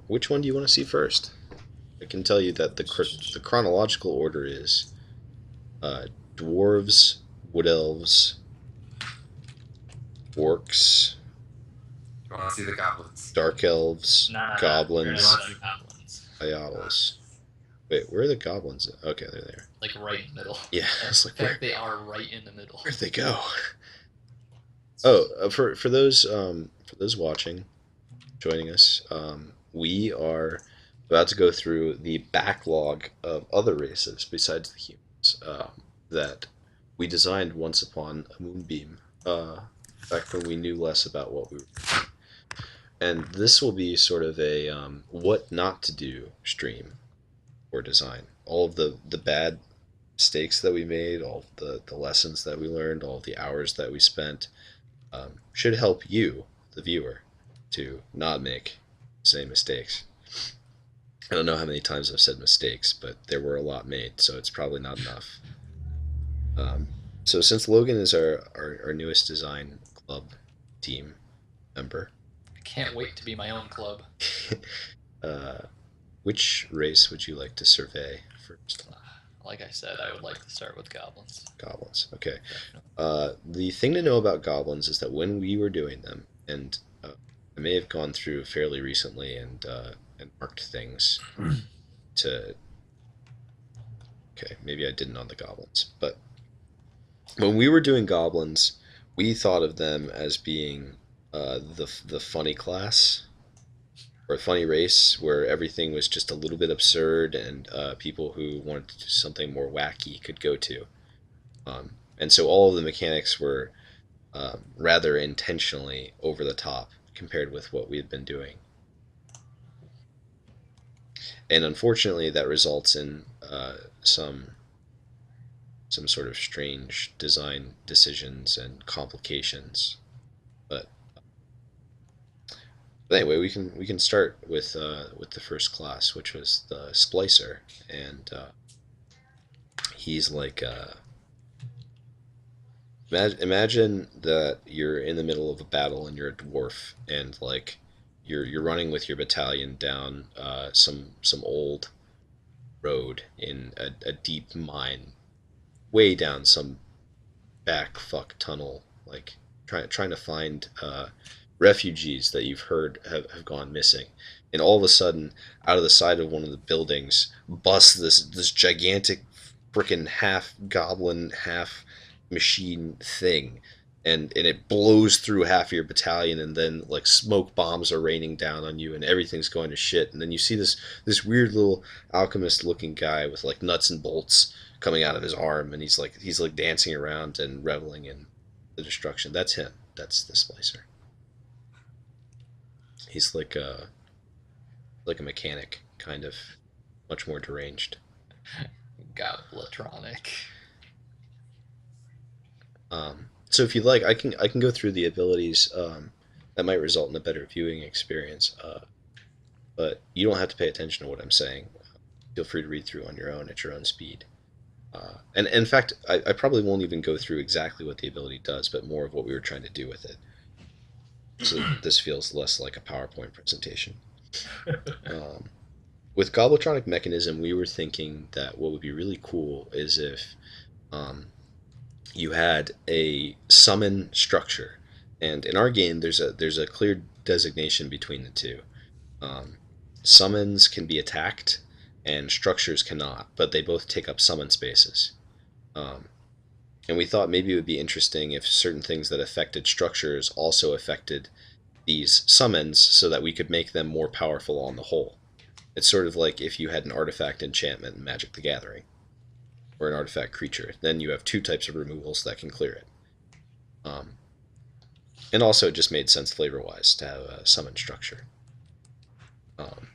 Which one do you want to see first? I can tell you that the chronological order is uh, dwarves, wood elves, orcs, You want to see the goblins? dark elves, Nah, we're gonna You goblins, want start to see goblins. iotls. Wait, where are the goblins? Okay, they're there. Like right in the middle. Yeah, I In was like, fact, they are right in the middle. where'd they go? Oh, for those watching, joining us, we are about to go through the backlog of other races besides the humans that we designed once upon a moonbeam. Back when we knew less about what we were doing. And this will be sort of a what not to do stream or design. All of the bad mistakes that we made, all of the lessons that we learned, all of the hours that we spent should help you, the viewer, to not make the same mistakes. I don't know how many times I've said mistakes, but there were a lot made, so it's probably not enough. Um, so since Logan is our newest design club team member, I can't wait to be my own club. uh, which race would you like to survey first? Like I said, I would like to start with goblins. Goblins. Okay. Definitely. The thing to know about goblins is that when we were doing them, and I may have gone through fairly recently and marked things to. Okay, maybe I didn't on the goblins, but when we were doing goblins, we thought of them as being the funny class or a funny race where everything was just a little bit absurd and people who wanted to do something more wacky could go to. And so all of the mechanics were rather intentionally over the top compared with what we had been doing. And unfortunately, that results in some sort of strange design decisions and complications. But, but anyway, we can start with the first class, which was the Splicer, and he's like imagine that you're in the middle of a battle and you're a dwarf and like you're running with your battalion down some old road in a deep mine, way down some back fuck tunnel, like trying to find refugees that you've heard have gone missing. And all of a sudden, out of the side of one of the buildings, busts this gigantic freaking half goblin, half machine thing. And it blows through half of your battalion, and then like smoke bombs are raining down on you, and everything's going to shit. And then you see this weird little alchemist looking guy with like nuts and bolts coming out of his arm, and he's like dancing around and reveling in the destruction. That's him. That's the Splicer. He's like a mechanic, kind of, much more deranged. Goblatronic. So if you'd like, I can go through the abilities that might result in a better viewing experience. But you don't have to pay attention to what I'm saying. Feel free to read through on your own at your own speed. And in fact, I probably won't even go through exactly what the ability does, but more of what we were trying to do with it. So this feels less like a PowerPoint presentation. Um, with Gobletronic Mechanism, we were thinking that what would be really cool is if um, you had a summon structure, and in our game, there's a clear designation between the two. Um, Summons can be attacked, and structures cannot, but they both take up summon spaces. Um, and we thought maybe it would be interesting if certain things that affected structures also affected these summons so that we could make them more powerful on the whole. It's sort of like if you had an artifact enchantment in Magic the Gathering, or an artifact creature. Then you have two types of removals that can clear it. Um, and also, it just made sense flavor wise to have a summon structure. Um,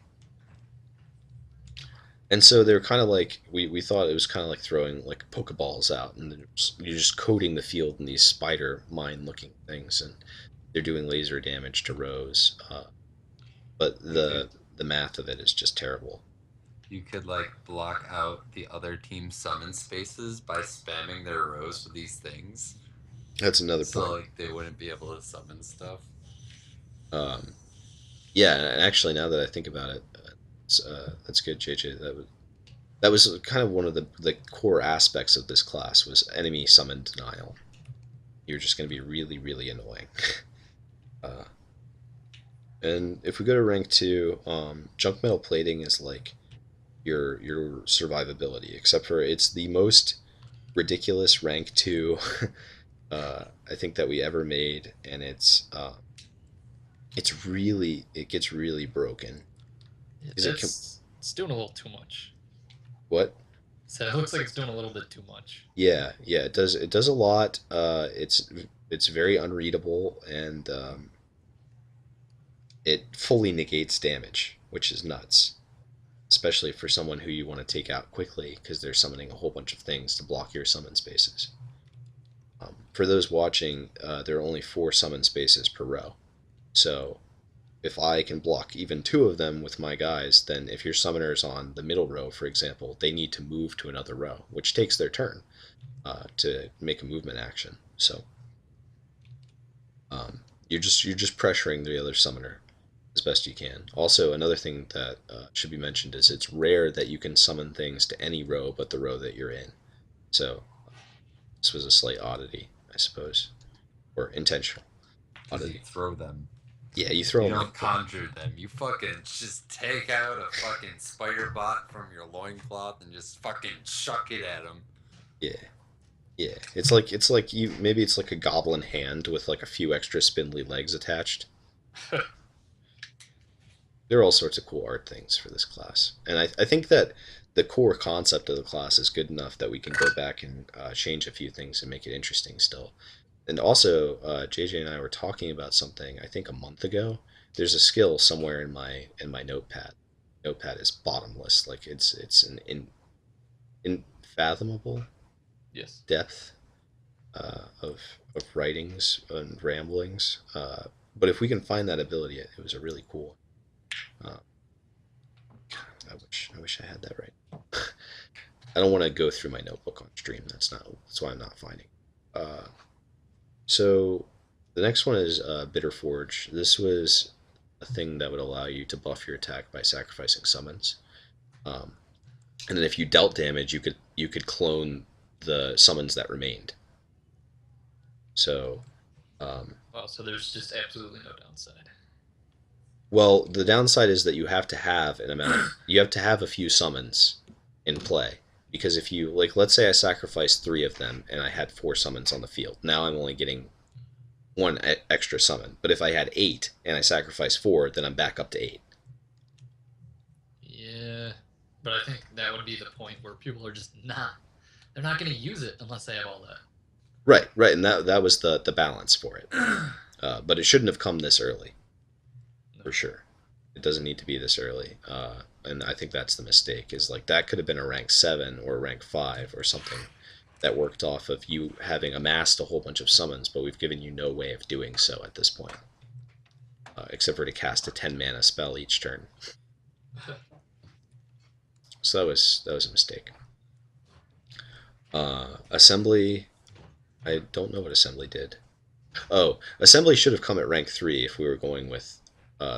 and so they're kind of like we thought it was kind of like throwing like pokeballs out, and then you're just coating the field in these spider mine looking things, and they're doing laser damage to rows. But You could the math of it is just terrible. you could like block out the other team's summon spaces by spamming their rows with these things, That's another so point. like they wouldn't be able to summon stuff. Um, Yeah, and actually, now that I think about it, that's good, JJ. That was kind of one of the core aspects of this class was enemy summon denial. You're just going to be really, really annoying. uh, and if we go to rank two, junk metal plating is like your survivability, except for it's the most ridiculous rank two I think that we ever made, and it gets really broken because it can It's doing a little too much. what. So it looks like it's doing a little bit too much. Yeah, it does a lot. It's very unreadable, and it fully negates damage, which is nuts, especially for someone who you want to take out quickly because they're summoning a whole bunch of things to block your summon spaces. For those watching, there are only 4 summon spaces per row, so if I can block even 2 of them with my guys, then if your summoner's on the middle row, for example, they need to move to another row, which takes their turn to make a movement action. So you're just pressuring the other summoner as best you can. Also, another thing that should be mentioned is it's rare that you can summon things to any row but the row that you're in. So this was a slight oddity, I suppose, or intentional Because you oddity. throw them. Yeah, you throw You them. don't conjure them. You fucking just take out a fucking spider bot from your loincloth and just fucking chuck it at them. Yeah, yeah. It's like you maybe it's like a goblin hand with like a few extra spindly legs attached. There are all sorts of cool art things for this class, and I think that the core concept of the class is good enough that we can go back and change a few things and make it interesting still. And also, JJ and I were talking about something I think a month ago. There's a skill somewhere in my notepad. Notepad is bottomless, like it's an infathomable Yes. depth of writings and ramblings. But if we can find that ability, it was a really cool. Uh, I wish I had that right. I don't want to go through my notebook on stream. That's why I'm not finding. Uh, so the next one is Bitter Forge. This was a thing that would allow you to buff your attack by sacrificing summons. Um, and then if you dealt damage, you could clone the summons that remained. So, Wow. So there's just absolutely no downside. well, the downside is that you have to have an amount. You have to have a few summons in play because if you like, let's say I sacrificed 3 of them and I had 4 summons on the field. Now I'm only getting one extra summon. But if I had 8 and I sacrificed 4, then I'm back up to 8. Yeah, but I think that would be the point where people are just not. They're not going to use it unless they have all that. Right, and that was the balance for it. But it shouldn't have come this early, for sure. It doesn't need to be this early, and I think that's the mistake. Is like that could have been a rank 7 or a rank 5 or something that worked off of you having amassed a whole bunch of summons, but we've given you no way of doing so at this point, except for to cast a 10 mana spell each turn. So that was a mistake. Assembly, I don't know what assembly did. Oh, assembly should have come at rank 3 if we were going with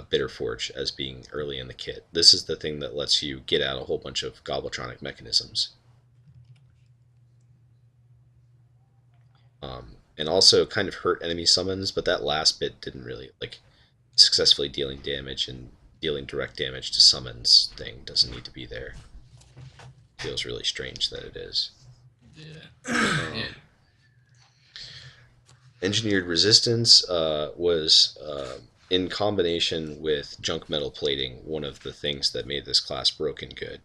Bitter Forge as being early in the kit. This is the thing that lets you get out a whole bunch of Goblitronic mechanisms. And also kind of hurt enemy summons, but that last bit didn't really, like, successfully dealing damage and dealing direct damage to summons thing doesn't need to be there. Feels really strange that it is. Yeah. Yeah. Engineered resistance was, in combination with junk metal plating, one of the things that made this class broken good.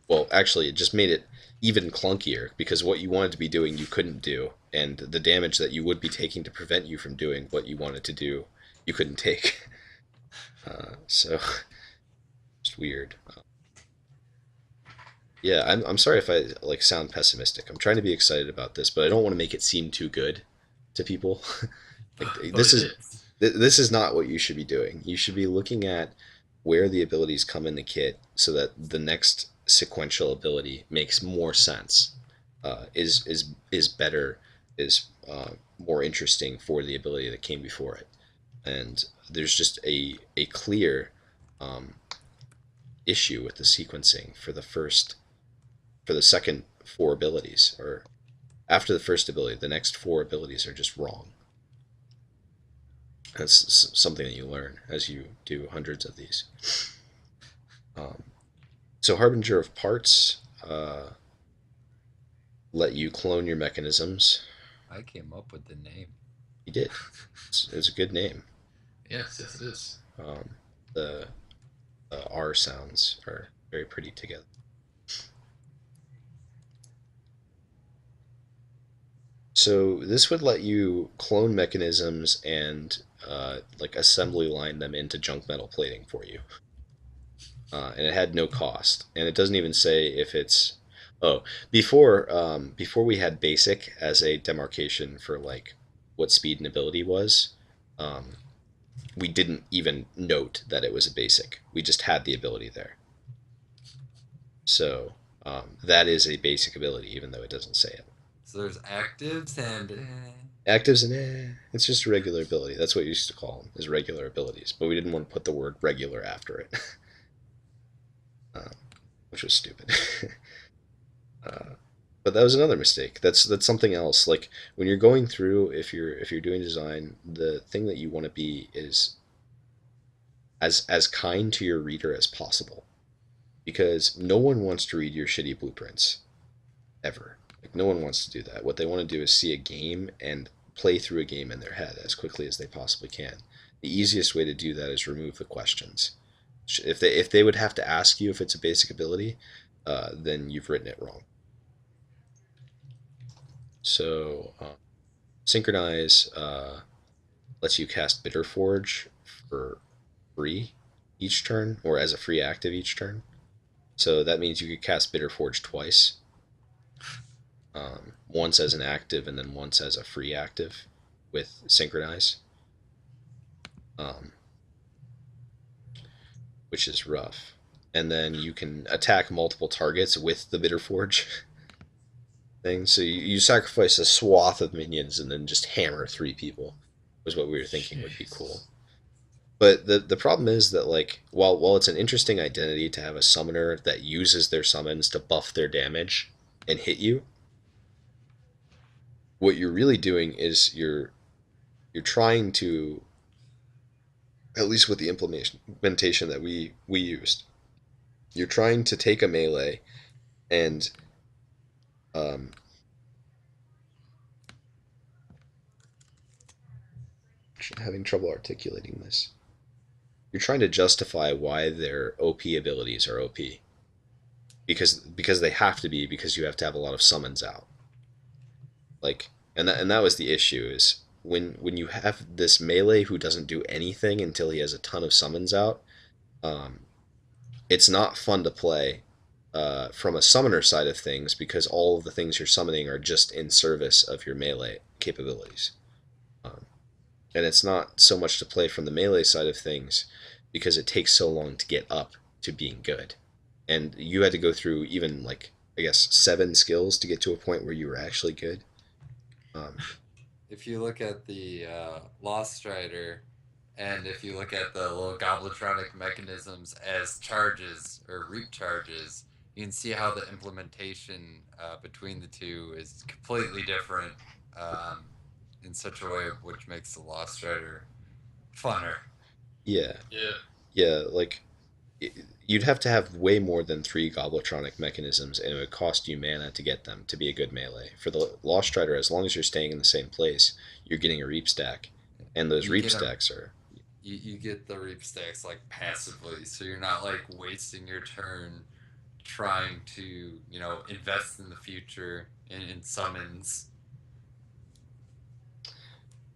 Well, actually, it just made it even clunkier because what you wanted to be doing you couldn't do, and the damage that you would be taking to prevent you from doing what you wanted to do, you couldn't take. So, it's weird. Yeah, I'm sorry if I like sound pessimistic. I'm trying to be excited about this, but I don't want to make it seem too good to people. Like this is not what you should be doing. You should be looking at where the abilities come in the kit so that the next sequential ability makes more sense, is better, is more interesting for the ability that came before it. and there's just a clear um, issue with the sequencing for the second four abilities, or after the first ability, the next four abilities are just wrong. That's something that you learn as you do hundreds of these. Um, so Harbinger of Parts let you clone your mechanisms. I came up with the name. You did. It's a good name. Yes, yes, it is. The R sounds are very pretty together. So this would let you clone mechanisms and like assembly line them into junk metal plating for you. And it had no cost. And it doesn't even say if it's. Oh, before we had basic as a demarcation for like what speed and ability was, um, we didn't even note that it was a basic. We just had the ability there. So that is a basic ability, even though it doesn't say it. So there's actives and Actives and it's just a regular ability. That's what we used to call them, is regular abilities. But we didn't want to put the word regular after it, which was stupid. But that was another mistake. That's something else. Like when you're going through, if you're doing design, the thing that you want to be is as kind to your reader as possible, because no one wants to read your shitty blueprints ever. Like no one wants to do that. What they want to do is see a game and play through a game in their head as quickly as they possibly can. The easiest way to do that is remove the questions. If they would have to ask you if it's a basic ability, then you've written it wrong. So synchronize lets you cast Bitter Forge for free each turn, or as a free active each turn. So that means you could cast Bitter Forge twice. Once as an active and then once as a free active with Synchronize, which is rough. And then you can attack multiple targets with the Bitter Forge thing. So you sacrifice a swath of minions and then just hammer 3 people, was what we were thinking would be cool. But the problem is that, like, while it's an interesting identity to have a summoner that uses their summons to buff their damage and hit you, what you're really doing is you're trying to, at least with the implementation that we used, you're trying to take a melee and um, having trouble articulating this. You're trying to justify why their OP abilities are OP, because they have to be, because you have to have a lot of summons out. Like, and that was the issue, is when you have this melee who doesn't do anything until he has a ton of summons out, it's not fun to play from a summoner side of things, because all of the things you're summoning are just in service of your melee capabilities. And it's not so much to play from the melee side of things, because it takes so long to get up to being good. And you had to go through even, like, I guess 7 skills to get to a point where you were actually good. If you look at the Lost Strider, and if you look at the little Goblitronic mechanisms as charges or reap charges, you can see how the implementation between the two is completely different in such a way which makes the Lost Strider funner. Yeah, Yeah. yeah, like you'd have to have way more than 3 Goblitronic mechanisms, and it would cost you mana to get them to be a good melee. For the Lost Strider, as long as you're staying in the same place, you're getting a reap stack, and those You reap get 'em- stacks are. you get the reap stacks like passively, so you're not like wasting your turn trying to invest in the future in summons.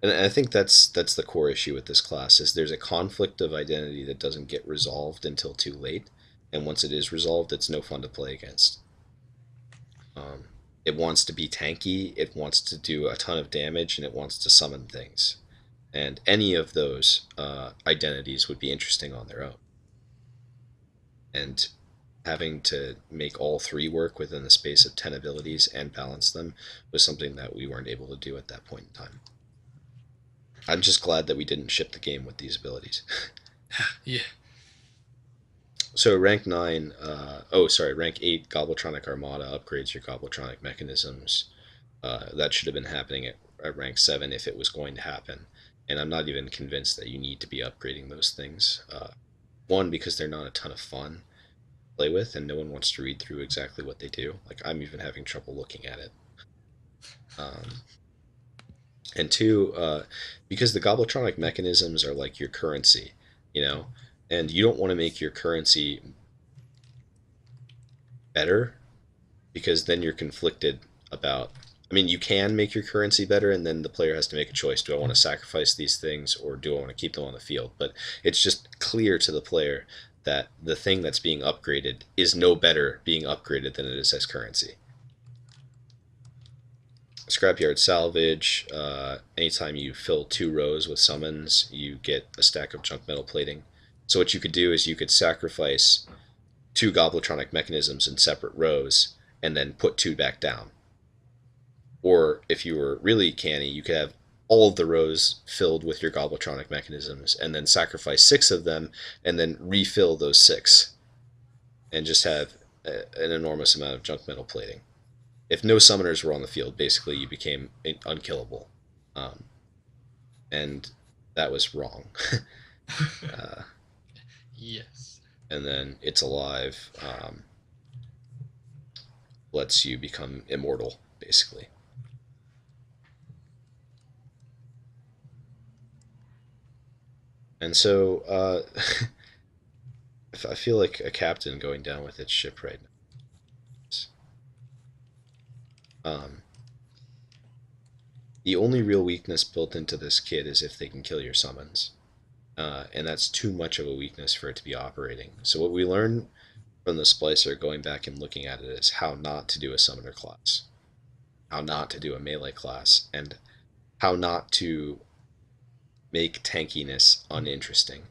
And I think that's the core issue with this class, is there's a conflict of identity that doesn't get resolved until too late, and once it is resolved, it's no fun to play against. It wants to be tanky, it wants to do a ton of damage, and it wants to summon things. And any of those identities would be interesting on their own. And having to make all 3 work within the space of 10 abilities and balance them was something that we weren't able to do at that point in time. I'm just glad that we didn't ship the game with these abilities. Yeah. So rank 9, oh sorry, rank 8 Goblitronic Armada upgrades your Goblitronic mechanisms. That should have been happening at rank 7 if it was going to happen. And I'm not even convinced that you need to be upgrading those things. One, because they're not a ton of fun to play with, and no one wants to read through exactly what they do. Like, I'm even having trouble looking at it. Um, and two, because the Goblitronic mechanisms are like your currency, you know, and you don't want to make your currency better because then you're conflicted about. I mean, you can make your currency better, and then the player has to make a choice: do I want to sacrifice these things, or do I want to keep them on the field? But it's just clear to the player that the thing that's being upgraded is no better being upgraded than it is as currency. Scrapyard salvage. Anytime you fill 2 rows with summons, you get a stack of junk metal plating. So what you could do is you could sacrifice 2 Goblitronic mechanisms in separate rows and then put 2 back down. Or if you were really canny, you could have all of the rows filled with your Goblitronic mechanisms and then sacrifice 6 of them and then refill those 6 and just have an enormous amount of junk metal plating. If no summoners were on the field, basically you became unkillable. Um, and that was wrong. uh, Yes. and then It's Alive lets you become immortal, basically. And so I feel like a captain going down with its ship right now. The only real weakness built into this kit is if they can kill your summons. And that's too much of a weakness for it to be operating. So what we learn from the Splicer, going back and looking at it, is how not to do a summoner class, how not to do a melee class, and how not to make tankiness uninteresting.